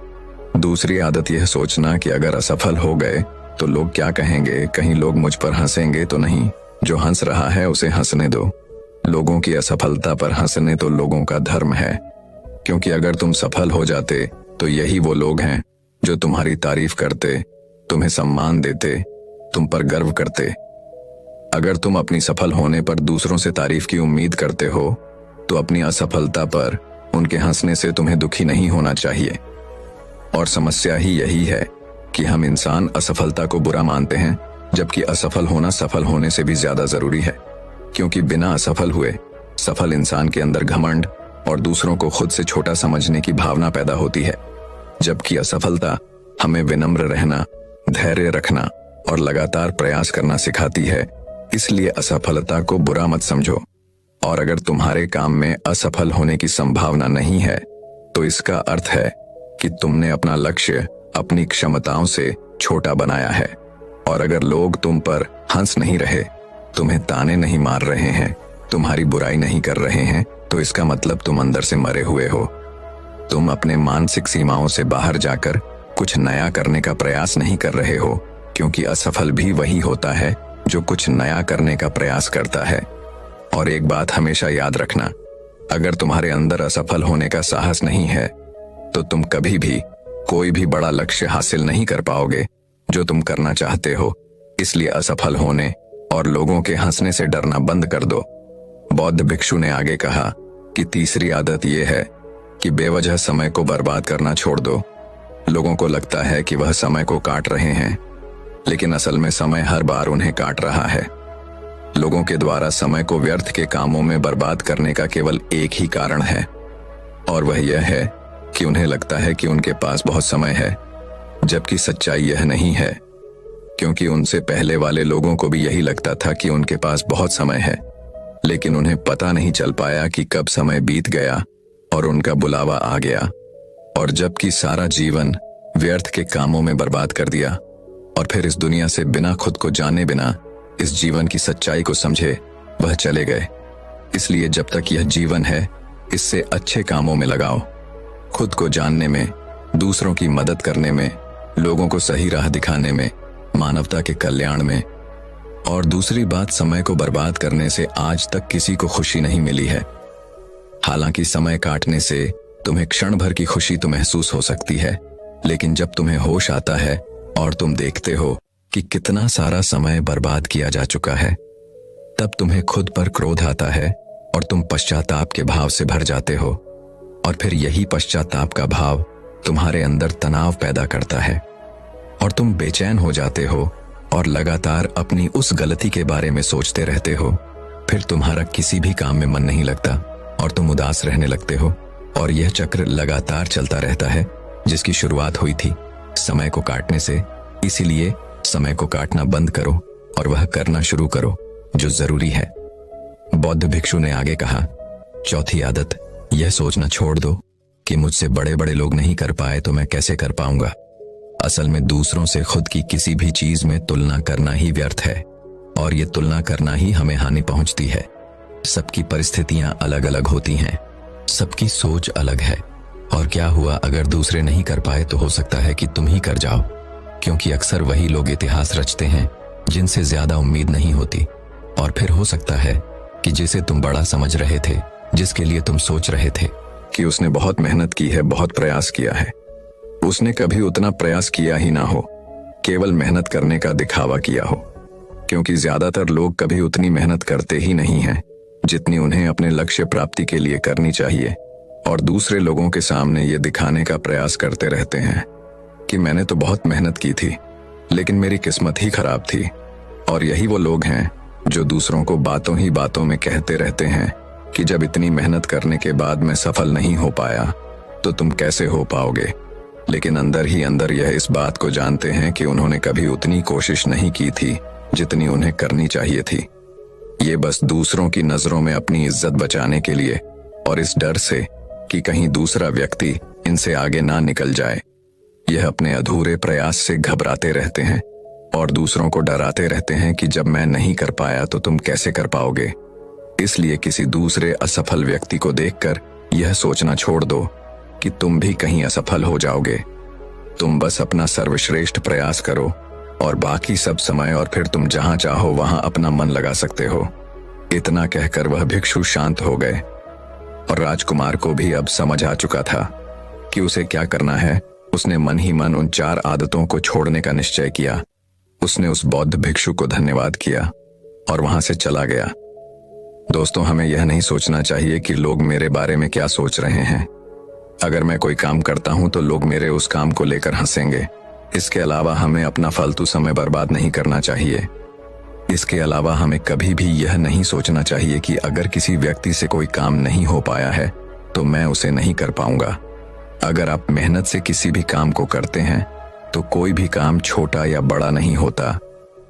दूसरी आदत यह सोचना कि अगर असफल हो गए तो लोग क्या कहेंगे, कहीं लोग मुझ पर हंसेंगे तो नहीं। जो हंस रहा है उसे हंसने दो। लोगों की असफलता पर हंसने तो लोगों का धर्म है, क्योंकि अगर तुम सफल हो जाते तो यही वो लोग हैं जो तुम्हारी तारीफ करते, तुम्हें सम्मान देते, तुम पर गर्व करते। अगर तुम अपनी सफल होने पर दूसरों से तारीफ की उम्मीद करते हो तो अपनी असफलता पर उनके हंसने से तुम्हें दुखी नहीं होना चाहिए। और समस्या ही यही है कि हम इंसान असफलता को बुरा मानते हैं, जबकि असफल होना सफल होने से भी ज्यादा जरूरी है। क्योंकि बिना असफल हुए सफल इंसान के अंदर घमंड और दूसरों को खुद से छोटा समझने की भावना पैदा होती है, जबकि असफलता हमें विनम्र रहना, धैर्य रखना और लगातार प्रयास करना सिखाती है। इसलिए असफलता को बुरा मत समझो। और अगर तुम्हारे काम में असफल होने की संभावना नहीं है तो इसका अर्थ है कि तुमने अपना लक्ष्य अपनी क्षमताओं से छोटा बनाया है। और अगर लोग तुम पर हंस नहीं रहे, तुम्हें ताने नहीं मार रहे हैं, तुम्हारी बुराई नहीं कर रहे हैं, तो इसका मतलब तुम अंदर से मरे हुए हो। तुम अपने मानसिक सीमाओं से बाहर जाकर कुछ नया करने का प्रयास नहीं कर रहे हो, क्योंकि असफल भी वही होता है जो कुछ नया करने का प्रयास करता है। और एक बात हमेशा याद रखना, अगर तुम्हारे अंदर असफल होने का साहस नहीं है तो तुम कभी भी कोई भी बड़ा लक्ष्य हासिल नहीं कर पाओगे जो तुम करना चाहते हो। इसलिए असफल होने और लोगों के हंसने से डरना बंद कर दो। बौद्ध भिक्षु ने आगे कहा कि तीसरी आदत यह है कि बेवजह समय को बर्बाद करना छोड़ दो। लोगों को लगता है कि वह समय को काट रहे हैं, लेकिन असल में समय हर बार उन्हें काट रहा है। लोगों के द्वारा समय को व्यर्थ के कामों में बर्बाद करने का केवल एक ही कारण है, और वह यह है कि उन्हें लगता है कि उनके पास बहुत समय है, जबकि सच्चाई यह नहीं है। क्योंकि उनसे पहले वाले लोगों को भी यही लगता था कि उनके पास बहुत समय है, लेकिन उन्हें पता नहीं चल पाया कि कब समय बीत गया और उनका बुलावा आ गया। और जबकि सारा जीवन व्यर्थ के कामों में बर्बाद कर दिया, और फिर इस दुनिया से बिना खुद को जाने बिना इस जीवन की सच्चाई को समझे वह चले गए। इसलिए जब तक यह जीवन है, इससे अच्छे कामों में लगाओ, खुद को जानने में, दूसरों की मदद करने में, लोगों को सही राह दिखाने में, मानवता के कल्याण में। और दूसरी बात, समय को बर्बाद करने से आज तक किसी को खुशी नहीं मिली है। हालांकि समय काटने से तुम्हें क्षण भर की खुशी तो महसूस हो सकती है, लेकिन जब तुम्हें होश आता है और तुम देखते हो कि कितना सारा समय बर्बाद किया जा चुका है, तब तुम्हें खुद पर क्रोध आता है और तुम पश्चाताप के भाव से भर जाते हो। और फिर यही पश्चाताप का भाव तुम्हारे अंदर तनाव पैदा करता है और तुम बेचैन हो जाते हो और लगातार अपनी उस गलती के बारे में सोचते रहते हो। फिर तुम्हारा किसी भी काम में मन नहीं लगता और तुम उदास रहने लगते हो, और यह चक्र लगातार चलता रहता है जिसकी शुरुआत हुई थी समय को काटने से। इसीलिए समय को काटना बंद करो और वह करना शुरू करो जो जरूरी है। बौद्ध भिक्षु ने आगे कहा, चौथी आदत यह सोचना छोड़ दो कि मुझसे बड़े बड़े लोग नहीं कर पाए तो मैं कैसे कर पाऊंगा। असल में दूसरों से खुद की किसी भी चीज में तुलना करना ही व्यर्थ है, और ये तुलना करना ही हमें हानि पहुंचती है। सबकी परिस्थितियां अलग अलग होती हैं, सबकी सोच अलग है, और क्या हुआ अगर दूसरे नहीं कर पाए तो हो सकता है कि तुम ही कर जाओ, क्योंकि अक्सर वही लोग इतिहास रचते हैं जिनसे ज्यादा उम्मीद नहीं होती। और फिर हो सकता है कि जिसे तुम बड़ा समझ रहे थे, जिसके लिए तुम सोच रहे थे कि उसने बहुत मेहनत की है, बहुत प्रयास किया है, उसने कभी उतना प्रयास किया ही ना हो, केवल मेहनत करने का दिखावा किया हो। क्योंकि ज्यादातर लोग कभी उतनी मेहनत करते ही नहीं हैं जितनी उन्हें अपने लक्ष्य प्राप्ति के लिए करनी चाहिए, और दूसरे लोगों के सामने ये दिखाने का प्रयास करते रहते हैं कि मैंने तो बहुत मेहनत की थी लेकिन मेरी किस्मत ही खराब थी। और यही वो लोग हैं जो दूसरों को बातों ही बातों में कहते रहते हैं कि जब इतनी मेहनत करने के बाद मैं सफल नहीं हो पाया तो तुम कैसे हो पाओगे, लेकिन अंदर ही अंदर यह इस बात को जानते हैं कि उन्होंने कभी उतनी कोशिश नहीं की थी जितनी उन्हें करनी चाहिए थी। ये बस दूसरों की नजरों में अपनी इज्जत बचाने के लिए, और इस डर से कि कहीं दूसरा व्यक्ति इनसे आगे ना निकल जाए, यह अपने अधूरे प्रयास से घबराते रहते हैं और दूसरों को डराते रहते हैं कि जब मैं नहीं कर पाया तो तुम कैसे कर पाओगे। इसलिए किसी दूसरे असफल व्यक्ति को देखकर यह सोचना छोड़ दो कि तुम भी कहीं असफल हो जाओगे। तुम बस अपना सर्वश्रेष्ठ प्रयास करो और बाकी सब समय और फिर तुम जहां चाहो वहां अपना मन लगा सकते हो। इतना कहकर वह भिक्षु शांत हो गए, और राजकुमार को भी अब समझ आ चुका था कि उसे क्या करना है। उसने मन ही मन उन 4 आदतों को छोड़ने का निश्चय किया। उसने उस बौद्ध भिक्षु को धन्यवाद किया और वहां से चला गया। दोस्तों, हमें यह नहीं सोचना चाहिए कि लोग मेरे बारे में क्या सोच रहे हैं। अगर मैं कोई काम करता हूं तो लोग मेरे उस काम को लेकर हंसेंगे। इसके अलावा हमें अपना फालतू समय बर्बाद नहीं करना चाहिए। इसके अलावा हमें कभी भी यह नहीं सोचना चाहिए कि अगर किसी व्यक्ति से कोई काम नहीं हो पाया है तो मैं उसे नहीं कर पाऊंगा। अगर आप मेहनत से किसी भी काम को करते हैं तो कोई भी काम छोटा या बड़ा नहीं होता,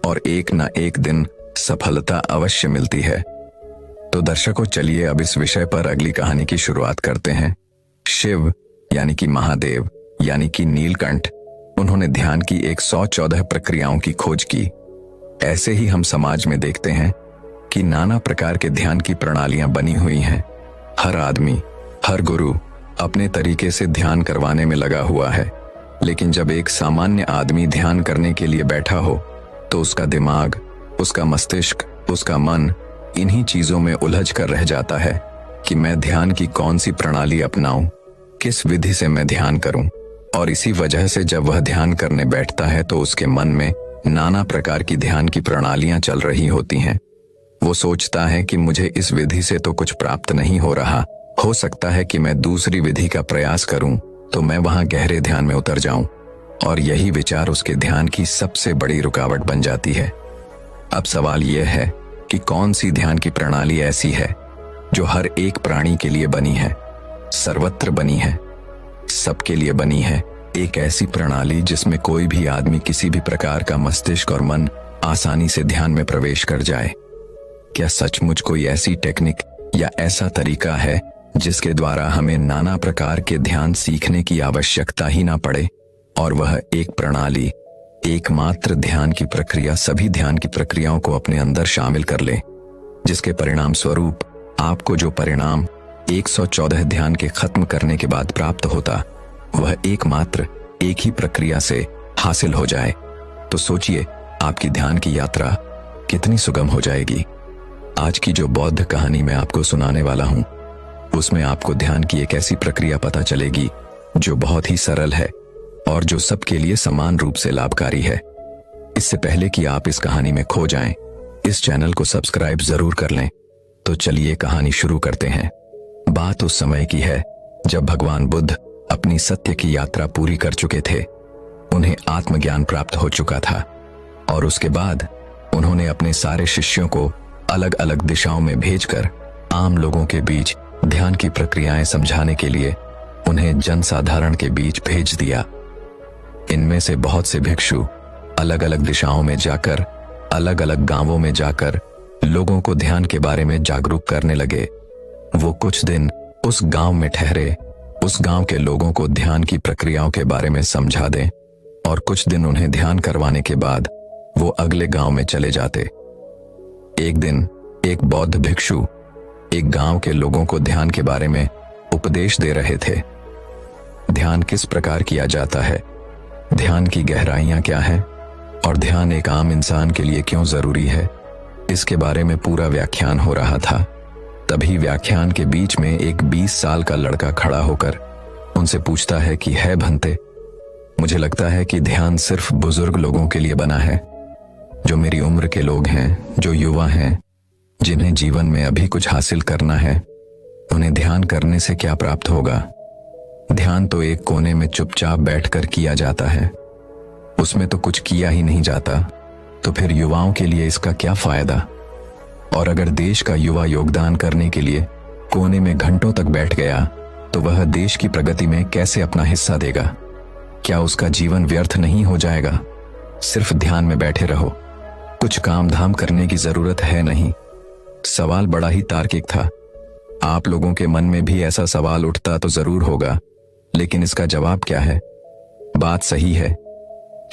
और एक ना एक दिन सफलता अवश्य मिलती है। तो दर्शकों, चलिए अब इस विषय पर अगली कहानी की शुरुआत करते हैं। शिव यानी कि महादेव यानी कि नीलकंठ, उन्होंने ध्यान की 114 प्रक्रियाओं की खोज की। ऐसे ही हम समाज में देखते हैं कि नाना प्रकार के ध्यान की प्रणालियां बनी हुई हैं। हर आदमी, हर गुरु अपने तरीके से ध्यान करवाने में लगा हुआ है, लेकिन जब एक सामान्य आदमी ध्यान करने के लिए बैठा हो तो उसका दिमाग, उसका मस्तिष्क, उसका मन इन्हीं चीजों में उलझ कर रह जाता है कि मैं ध्यान की कौन सी प्रणाली अपनाऊं, किस विधि से मैं ध्यान करूं। और इसी वजह से जब वह ध्यान करने बैठता है तो उसके मन में नाना प्रकार की ध्यान की प्रणालियां चल रही होती हैं। वो सोचता है कि मुझे इस विधि से तो कुछ प्राप्त नहीं हो रहा, हो सकता है कि मैं दूसरी विधि का प्रयास करूं तो मैं वहां गहरे ध्यान में उतर जाऊं, और यही विचार उसके ध्यान की सबसे बड़ी रुकावट बन जाती है। अब सवाल यह है कि कौन सी ध्यान की प्रणाली ऐसी है जो हर एक प्राणी के लिए बनी है, सर्वत्र बनी है, सबके लिए बनी है। एक ऐसी प्रणाली जिसमें कोई भी आदमी किसी भी प्रकार का मस्तिष्क और मन आसानी से ध्यान में प्रवेश कर जाए। क्या सचमुच कोई ऐसी टेक्निक या ऐसा तरीका है जिसके द्वारा हमें नाना प्रकार के ध्यान सीखने की आवश्यकता ही ना पड़े, और वह एक प्रणाली, एकमात्र ध्यान की प्रक्रिया सभी ध्यान की प्रक्रियाओं को अपने अंदर शामिल कर ले, जिसके परिणाम स्वरूप आपको जो परिणाम 114 ध्यान के खत्म करने के बाद प्राप्त होता वह एकमात्र एक ही प्रक्रिया से हासिल हो जाए। तो सोचिए, आपकी ध्यान की यात्रा कितनी सुगम हो जाएगी। आज की जो बौद्ध कहानी मैं आपको सुनाने वाला हूं, उसमें आपको ध्यान की एक ऐसी प्रक्रिया पता चलेगी जो बहुत ही सरल है और जो सबके लिए समान रूप से लाभकारी है। इससे पहले कि आप इस कहानी में खो जाएं, इस चैनल को सब्सक्राइब जरूर कर लें। तो चलिए कहानी शुरू करते हैं। बात उस समय की है जब भगवान बुद्ध अपनी सत्य की यात्रा पूरी कर चुके थे। उन्हें आत्मज्ञान प्राप्त हो चुका था, और उसके बाद उन्होंने अपने सारे शिष्यों को अलग अलग दिशाओं में भेजकर आम लोगों के बीच ध्यान की प्रक्रियाएं समझाने के लिए उन्हें जनसाधारण के बीच भेज दिया। इनमें से बहुत से भिक्षु अलग अलग दिशाओं में जाकर, अलग अलग गांवों में जाकर लोगों को ध्यान के बारे में जागरूक करने लगे। वो कुछ दिन उस गांव में ठहरे, उस गांव के लोगों को ध्यान की प्रक्रियाओं के बारे में समझा दें और कुछ दिन उन्हें ध्यान करवाने के बाद वो अगले गांव में चले जाते। एक दिन एक बौद्ध भिक्षु एक गांव के लोगों को ध्यान के बारे में उपदेश दे रहे थे। ध्यान किस प्रकार किया जाता है, ध्यान की गहराइयां क्या हैं और ध्यान एक आम इंसान के लिए क्यों जरूरी है, इसके बारे में पूरा व्याख्यान हो रहा था। तभी व्याख्यान के बीच में एक 20 साल का लड़का खड़ा होकर उनसे पूछता है कि है भंते, मुझे लगता है कि ध्यान सिर्फ बुजुर्ग लोगों के लिए बना है। जो मेरी उम्र के लोग हैं, जो युवा हैं, जिन्हें जीवन में अभी कुछ हासिल करना है, उन्हें ध्यान करने से क्या प्राप्त होगा? ध्यान तो एक कोने में चुपचाप बैठकर किया जाता है, उसमें तो कुछ किया ही नहीं जाता, तो फिर युवाओं के लिए इसका क्या फायदा? और अगर देश का युवा योगदान करने के लिए कोने में घंटों तक बैठ गया तो वह देश की प्रगति में कैसे अपना हिस्सा देगा? क्या उसका जीवन व्यर्थ नहीं हो जाएगा? सिर्फ ध्यान में बैठे रहो, कुछ काम धाम करने की जरूरत है नहीं। सवाल बड़ा ही तार्किक था। आप लोगों के मन में भी ऐसा सवाल उठता तो जरूर होगा, लेकिन इसका जवाब क्या है? बात सही है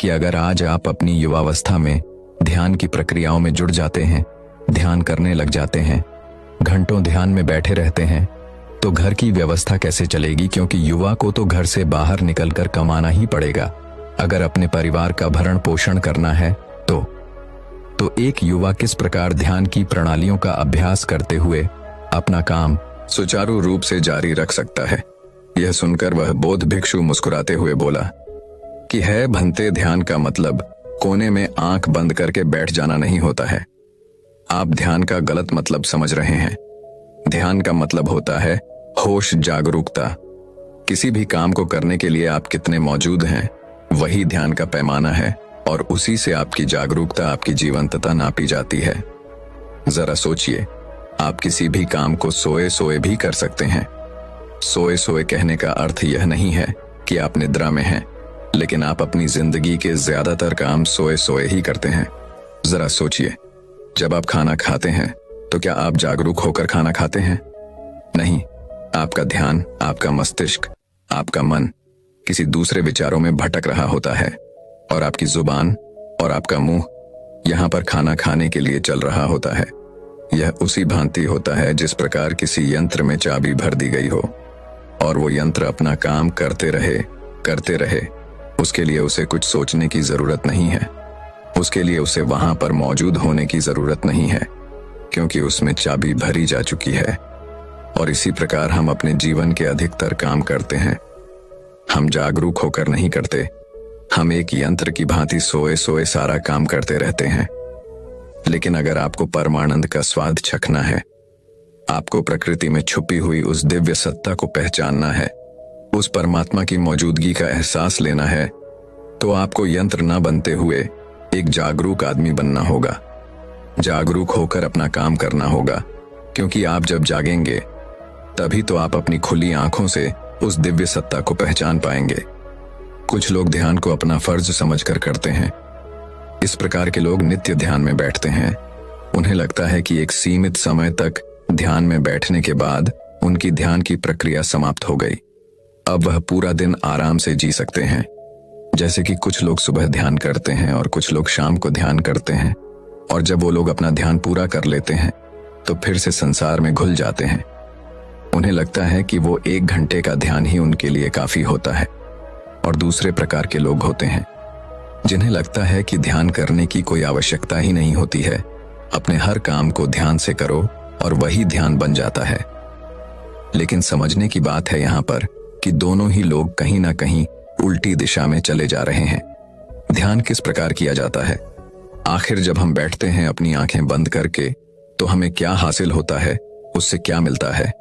कि अगर आज आप अपनी युवावस्था में ध्यान की प्रक्रियाओं में जुड़ जाते हैं, ध्यान करने लग जाते हैं, घंटों ध्यान में बैठे रहते हैं, तो घर की व्यवस्था कैसे चलेगी? क्योंकि युवा को तो घर से बाहर निकलकर कमाना ही पड़ेगा अगर अपने परिवार का भरण पोषण करना है। तो एक युवा किस प्रकार ध्यान की प्रणालियों का अभ्यास करते हुए अपना काम सुचारू रूप से जारी रख सकता है? यह सुनकर वह बौद्ध भिक्षु मुस्कुराते हुए बोला कि है भंते, ध्यान का मतलब कोने में आंख बंद करके बैठ जाना नहीं होता है। आप ध्यान का गलत मतलब समझ रहे हैं। ध्यान का मतलब होता है होश, जागरूकता। किसी भी काम को करने के लिए आप कितने मौजूद हैं, वही ध्यान का पैमाना है और उसी से आपकी जागरूकता, आपकी जीवंतता नापी जाती है। जरा सोचिए, आप किसी भी काम को सोए सोए भी कर सकते हैं। सोए सोए कहने का अर्थ यह नहीं है कि आप निद्रा में हैं, लेकिन आप अपनी जिंदगी के ज्यादातर काम सोए सोए ही करते हैं। जरा सोचिए, जब आप खाना खाते हैं तो क्या आप जागरूक होकर खाना खाते हैं? नहीं, आपका ध्यान, आपका मस्तिष्क, आपका मन किसी दूसरे विचारों में भटक रहा होता है और आपकी जुबान और आपका मुंह यहां पर खाना खाने के लिए चल रहा होता है। यह उसी भांति होता है जिस प्रकार किसी यंत्र में चाबी भर दी गई हो और वो यंत्र अपना काम करते रहे। उसके लिए उसे कुछ सोचने की जरूरत नहीं है, उसके लिए उसे वहां पर मौजूद होने की जरूरत नहीं है, क्योंकि उसमें चाबी भरी जा चुकी है। और इसी प्रकार हम अपने जीवन के अधिकतर काम करते हैं। हम जागरूक होकर नहीं करते, हम एक यंत्र की भांति सोए सोए सारा काम करते रहते हैं। लेकिन अगर आपको परमानंद का स्वाद चखना है, आपको प्रकृति में छुपी हुई उस दिव्य सत्ता को पहचानना है, उस परमात्मा की मौजूदगी का एहसास लेना है, तो आपको यंत्र न बनते हुए एक जागरूक आदमी बनना होगा। जागरूक होकर अपना काम करना होगा, क्योंकि आप जब जागेंगे तभी तो आप अपनी खुली आंखों से उस दिव्य सत्ता को पहचान पाएंगे। कुछ लोग ध्यान को अपना फर्ज समझकर करते हैं। इस प्रकार के लोग नित्य ध्यान में बैठते हैं। उन्हें लगता है कि एक सीमित समय तक ध्यान में बैठने के बाद उनकी ध्यान की प्रक्रिया समाप्त हो गई, अब वह पूरा दिन आराम से जी सकते हैं। जैसे कि कुछ लोग सुबह ध्यान करते हैं और कुछ लोग शाम को ध्यान करते हैं, और जब वो लोग अपना ध्यान पूरा कर लेते हैं तो फिर से संसार में घुल जाते हैं। उन्हें लगता है कि वो 1 घंटे का ध्यान ही उनके लिए काफी होता है। और दूसरे प्रकार के लोग होते हैं जिन्हें लगता है कि ध्यान करने की कोई आवश्यकता ही नहीं होती है, अपने हर काम को ध्यान से करो और वही ध्यान बन जाता है। लेकिन समझने की बात है यहाँ पर कि दोनों ही लोग कहीं ना कहीं उल्टी दिशा में चले जा रहे हैं। ध्यान किस प्रकार किया जाता है? आखिर जब हम बैठते हैं अपनी आंखें बंद करके, तो हमें क्या हासिल होता है, उससे क्या मिलता है?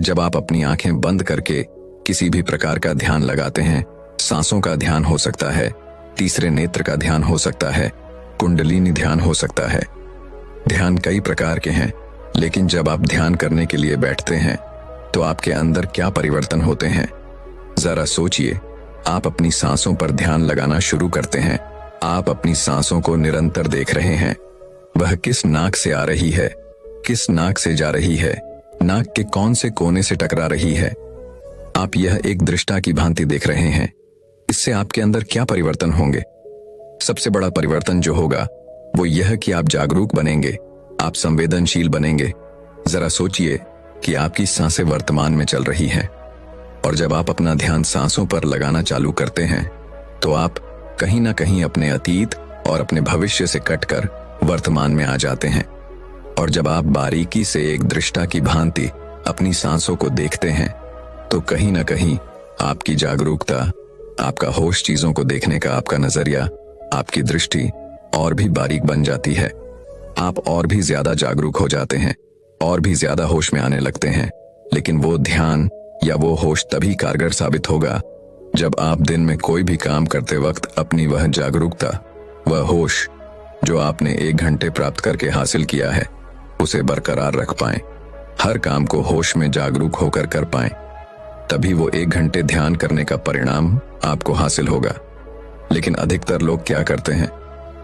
जब आप अपनी आंखें बंद करके किसी भी प्रकार का ध्यान लगाते हैं, सांसों का ध्यान हो सकता है, तीसरे नेत्र का ध्यान हो सकता है, कुंडलिनी ध्यान हो सकता है। ध्यान कई प्रकार के हैं, लेकिन जब आप ध्यान करने के लिए बैठते हैं तो आपके अंदर क्या परिवर्तन होते हैं? जरा सोचिए, आप अपनी सांसों पर ध्यान लगाना शुरू करते हैं। आप अपनी सांसों को निरंतर देख रहे हैं, वह किस नाक से आ रही है, किस नाक से जा रही है, नाक के कौन से कोने से टकरा रही है। आप यह एक दृष्टा की भांति देख रहे हैं। इससे आपके अंदर क्या परिवर्तन होंगे? सबसे बड़ा परिवर्तन जो होगा वो यह कि आप जागरूक बनेंगे, आप संवेदनशील बनेंगे। जरा सोचिए कि आपकी सांसें वर्तमान में चल रही हैं, और जब आप अपना ध्यान सांसों पर लगाना चालू करते हैं तो आप कहीं ना कहीं अपने अतीत और अपने भविष्य से कटकर वर्तमान में आ जाते हैं। और जब आप बारीकी से एक दृष्टा की भांति अपनी सांसों को देखते हैं तो कहीं ना कहीं आपकी जागरूकता, आपका होश, चीजों को देखने का आपका नजरिया, आपकी दृष्टि और भी बारीक बन जाती है। आप और भी ज्यादा जागरूक हो जाते हैं, और भी ज्यादा होश में आने लगते हैं। लेकिन वो ध्यान या वो होश तभी कारगर साबित होगा जब आप दिन में कोई भी काम करते वक्त अपनी वह जागरूकता, वह होश जो आपने 1 घंटे प्राप्त करके हासिल किया है उसे बरकरार रख पाएं। हर काम को होश में जागरूक होकर कर पाएं। तभी वो 1 घंटे ध्यान करने का परिणाम आपको हासिल होगा। लेकिन अधिकतर लोग क्या करते हैं,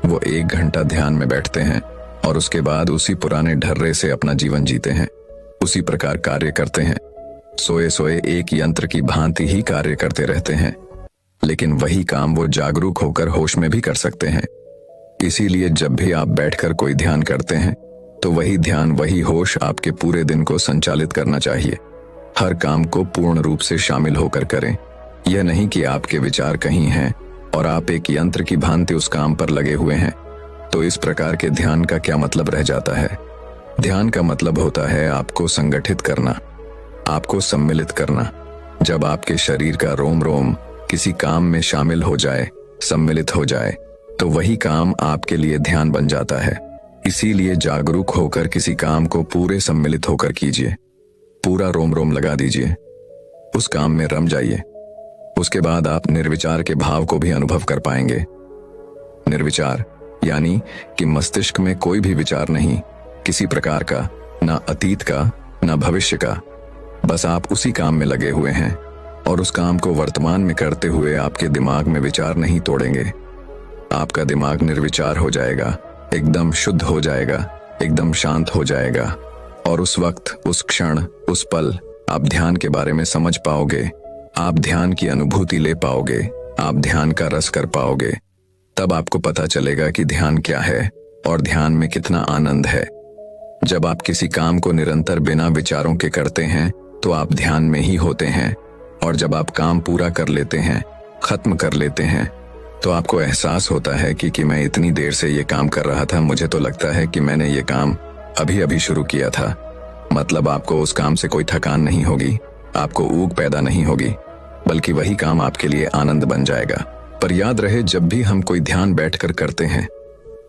वो 1 घंटा ध्यान में बैठते हैं और उसके बाद उसी पुराने ढर्रे से अपना जीवन जीते हैं, उसी प्रकार कार्य करते हैं, सोए सोए एक यंत्र की भांति ही कार्य करते रहते हैं। लेकिन वही काम वो जागरूक होकर होश में भी कर सकते हैं। इसीलिए जब भी आप बैठकर कोई ध्यान करते हैं तो वही ध्यान, वही होश आपके पूरे दिन को संचालित करना चाहिए। हर काम को पूर्ण रूप से शामिल होकर करें। यह नहीं कि आपके विचार कहीं हैं और आप एक यंत्र की भांति उस काम पर लगे हुए हैं। तो इस प्रकार के ध्यान का क्या मतलब रह जाता है? ध्यान का मतलब होता है आपको संगठित करना, आपको सम्मिलित करना। जब आपके शरीर का रोम रोम किसी काम में शामिल हो जाए, सम्मिलित हो जाए, तो वही काम आपके लिए ध्यान बन जाता है। इसीलिए जागरूक होकर किसी काम को पूरे सम्मिलित होकर कीजिए, पूरा रोम रोम लगा दीजिए, उस काम में रम जाइए। उसके बाद आप निर्विचार के भाव को भी अनुभव कर पाएंगे। निर्विचार यानी कि मस्तिष्क में कोई भी विचार नहीं, किसी प्रकार का, ना अतीत का ना भविष्य का। बस आप उसी काम में लगे हुए हैं और उस काम को वर्तमान में करते हुए आपके दिमाग में विचार नहीं तोड़ेंगे। आपका दिमाग निर्विचार हो जाएगा, एकदम शुद्ध हो जाएगा, एकदम शांत हो जाएगा। और उस वक्त, उस क्षण, उस पल आप ध्यान के बारे में समझ पाओगे, आप ध्यान की अनुभूति ले पाओगे, आप ध्यान का रस कर पाओगे। तब आपको पता चलेगा कि ध्यान क्या है और ध्यान में कितना आनंद है। जब आप किसी काम को निरंतर बिना विचारों के करते हैं तो आप ध्यान में ही होते हैं। और जब आप काम पूरा कर लेते हैं, खत्म कर लेते हैं, तो आपको एहसास होता है कि मैं इतनी देर से ये काम कर रहा था, मुझे तो लगता है कि मैंने ये काम अभी अभी शुरू किया था। मतलब आपको उस काम से कोई थकान नहीं होगी, आपको ऊब पैदा नहीं होगी, बल्कि वही काम आपके लिए आनंद बन जाएगा। पर याद रहे, जब भी हम कोई ध्यान बैठकर करते हैं,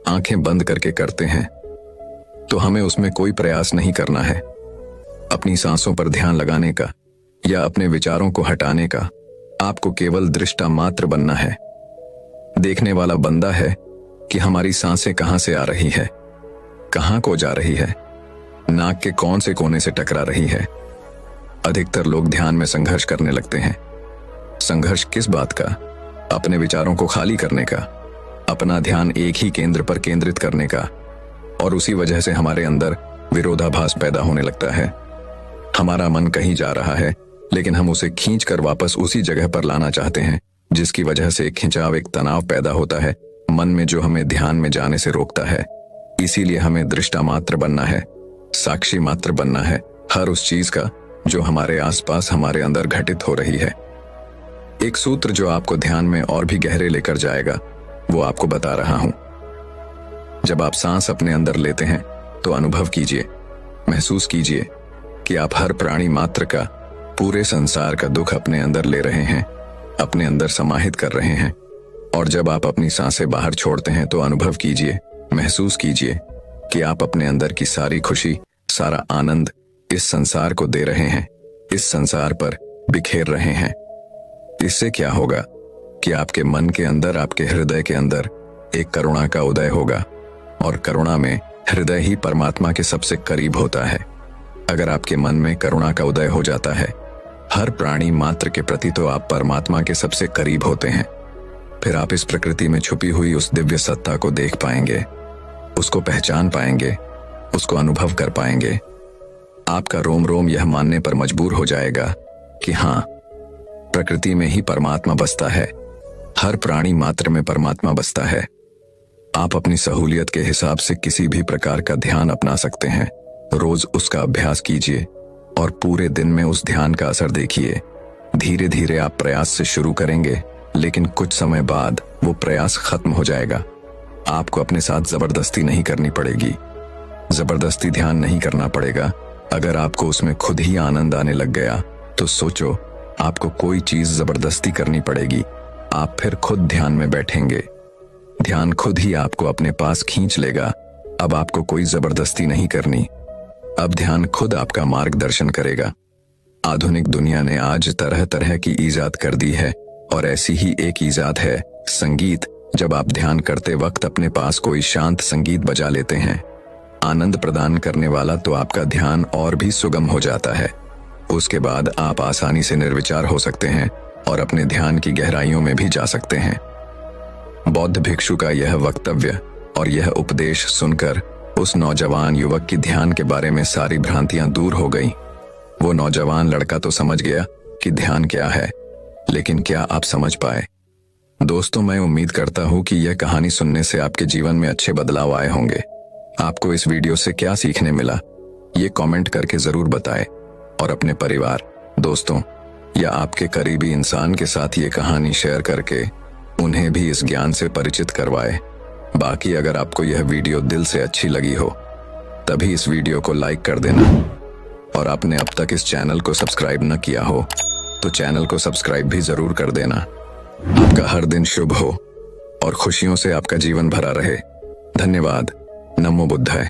आंखें बंद करके करते हैं, तो हमें उसमें कोई प्रयास नहीं करना है अपनी सांसों पर ध्यान लगाने का या अपने विचारों को हटाने का। आपको केवल दृष्टा मात्र बनना है। देखने वाला बंदा है कि हमारी सांसें कहां से आ रही है, कहां को जा रही है, नाक के कौन से कोने से टकरा रही है। अधिकतर लोग ध्यान में संघर्ष करने लगते हैं। संघर्ष किस बात का? अपने विचारों को खाली करने का, अपना ध्यान एक ही केंद्र पर केंद्रित करने का। और उसी वजह से हमारे अंदर विरोधाभास पैदा होने लगता है। हमारा मन कहीं जा रहा है, लेकिन हम उसे खींचकर वापस उसी जगह पर लाना चाहते हैं, जिसकी वजह से एक खिंचाव, एक तनाव पैदा होता है मन में, जो हमें ध्यान में जाने से रोकता है। इसीलिए हमें दृष्टा मात्र बनना है, साक्षी मात्र बनना है हर उस चीज का जो हमारे आसपास, हमारे अंदर घटित हो रही है। एक सूत्र जो आपको ध्यान में और भी गहरे लेकर जाएगा, वो आपको बता रहा हूं। जब आप सांस अपने अंदर लेते हैं तो अनुभव कीजिए, महसूस कीजिए कि आप हर प्राणी मात्र का, पूरे संसार का दुख अपने अंदर ले रहे हैं, अपने अंदर समाहित कर रहे हैं। और जब आप अपनी सांसें बाहर छोड़ते हैं तो अनुभव कीजिए, महसूस कीजिए कि आप अपने अंदर की सारी खुशी, सारा आनंद इस संसार को दे रहे हैं, इस संसार पर बिखेर रहे हैं। इससे क्या होगा कि आपके मन के अंदर, आपके हृदय के अंदर एक करुणा का उदय होगा। और करुणा में हृदय ही परमात्मा के सबसे करीब होता है। अगर आपके मन में करुणा का उदय हो जाता है हर प्राणी मात्र के प्रति, तो आप परमात्मा के सबसे करीब होते हैं। फिर आप इस प्रकृति में छुपी हुई उस दिव्य सत्ता को देख पाएंगे, उसको पहचान पाएंगे, उसको अनुभव कर पाएंगे। आपका रोम रोम यह मानने पर मजबूर हो जाएगा कि हाँ, प्रकृति में ही परमात्मा बसता है। हर प्राणी मात्र में परमात्मा बसता है। आप अपनी सहूलियत के हिसाब से किसी भी प्रकार का ध्यान अपना सकते हैं। रोज उसका अभ्यास कीजिए और पूरे दिन में उस ध्यान का असर देखिए। धीरे धीरे आप प्रयास से शुरू करेंगे, लेकिन कुछ समय बाद वो प्रयास खत्म हो जाएगा। आपको अपने साथ जबरदस्ती नहीं करनी पड़ेगी, जबरदस्ती ध्यान नहीं करना पड़ेगा। अगर आपको उसमें खुद ही आनंद आने लग गया तो सोचो, आपको कोई चीज जबरदस्ती करनी पड़ेगी। आप फिर खुद ध्यान में बैठेंगे, ध्यान खुद ही आपको अपने पास खींच लेगा। अब आपको कोई जबरदस्ती नहीं करनी, अब ध्यान खुद आपका मार्गदर्शन करेगा। आधुनिक दुनिया ने आज तरह तरह की ईजाद कर दी है और ऐसी ही एक ईजाद है संगीत। जब आप ध्यान करते वक्त अपने पास कोई शांत संगीत बजा लेते हैं, आनंद प्रदान करने वाला, तो आपका ध्यान और भी सुगम हो जाता है। उसके बाद आप आसानी से निर्विचार हो सकते हैं और अपने ध्यान की गहराइयों में भी जा सकते हैं। बौद्ध भिक्षु का यह वक्तव्य और यह उपदेश सुनकर उस नौजवान युवक की ध्यान के बारे में सारी भ्रांतियां दूर हो गईं। वो नौजवान लड़का तो समझ गया कि ध्यान क्या है, लेकिन क्या आप समझ पाए? दोस्तों, मैं उम्मीद करता हूं कि यह कहानी सुनने से आपके जीवन में अच्छे बदलाव आए होंगे। आपको इस वीडियो से क्या सीखने मिला, ये कमेंट करके जरूर बताएं और अपने परिवार, दोस्तों या आपके करीबी इंसान के साथ ये कहानी शेयर करके उन्हें भी इस ज्ञान से परिचित करवाएं। बाकी अगर आपको यह वीडियो दिल से अच्छी लगी हो तभी इस वीडियो को लाइक कर देना, और आपने अब तक इस चैनल को सब्सक्राइब न किया हो तो चैनल को सब्सक्राइब भी जरूर कर देना। आपका हर दिन शुभ हो और खुशियों से आपका जीवन भरा रहे। धन्यवाद। नमो बुद्धाय।